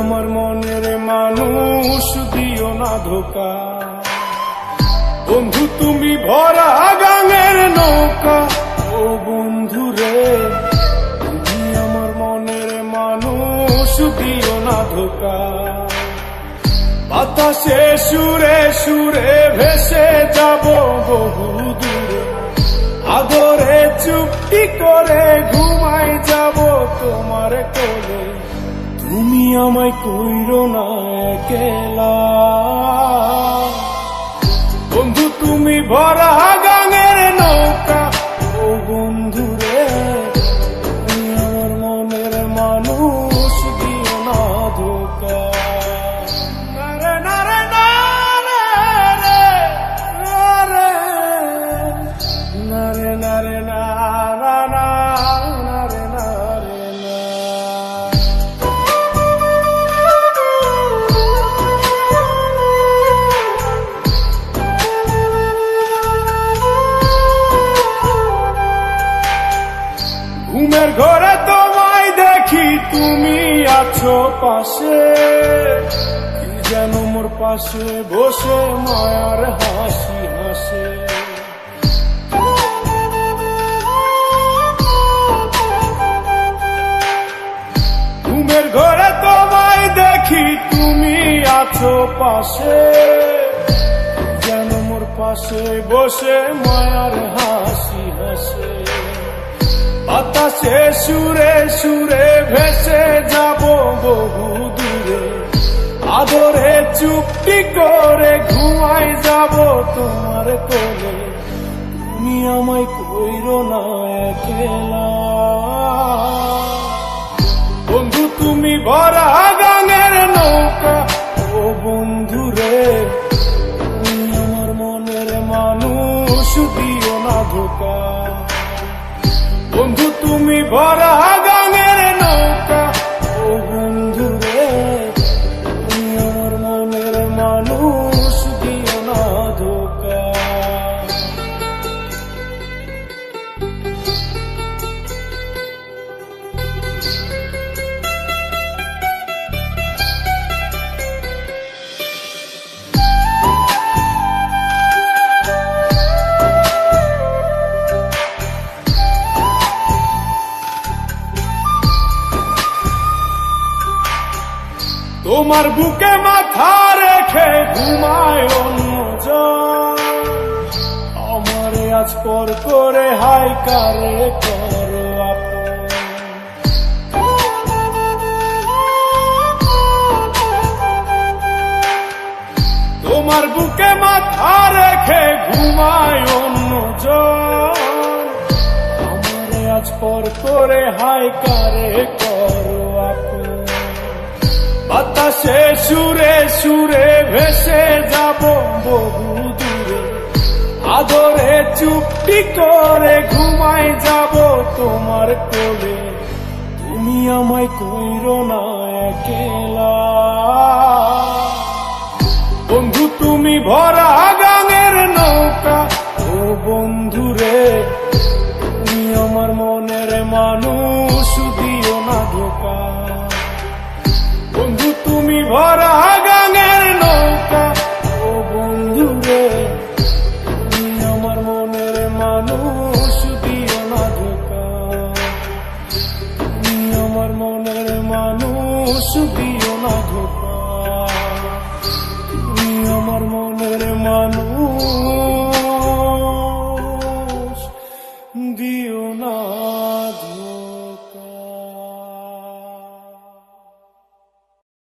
আমার মনের মানুষ দিও না ধোকা। বন্ধু তুমি ভরা গাঙের নৌকা, ও বন্ধু রে তুমি আমার মনের মানুষ দিও না ধোকা। বাতাসে সুরে সুরে ভেসে যাব বহু দূরে, আদরে চুপটি করে ঘুমাই যাব তোমার কোলে। তুমি আমায় কইরো না একলা, বন্ধু তুমি ভরা গাঙের নৌকা, ও বন্ধু রে তুমি আমার মনের মানুষ দিও না ধোকা। নারে নারে নারে নারে নারে নারে নারে নারে নারে। ঘুমের ঘরে তোমায় দেখি তুমি আছো পাশে, কি যেন মোর পাশে বসে মায়ার হাসি হাসে। ঘুমের ঘরে তোমায় দেখি তুমি আছো পাশে, যেন মোর পাশে বসে মায়ার হাসি হাসে। বাতাসে সুরে সুরে ভেসে যাব বহু দূরে, আদরে চুপটি করে ঘুমাই যাব তোমার কোলে। তুমি আমায় কইরো না একলা, বন্ধু তুমি ভরা গাঙের নৌকা, ও বন্ধু রে তুমি আমার মনের মানুষ দিও না ধোকা। বন্ধু তুমি ভরা গাঙের নৌকা, ও বন্ধু রে তুমি আমার মনের মানুষ দিও না ধোকা। তোমার বুকে মাথা রেখে ঘুমায় অন্যজন, আমারে আজ পর করে হাই কারে করো আপন। তোমার বুকে মাথা রেখে ঘুমায় অন্যজন, আমারে আজ পর করে হাই কারে করো আপন। বাতাসে সুরে সুরে ভেসে যাব বহু দূরে, আদরে চুপটি করে ঘুমাই যাব তোমার কোলে। তুমি আমায় কইরো না একলা, বন্ধু তুমি ভরা গাঙের নৌকা, ও বন্ধু রে তুমি আমার মনের মানুষ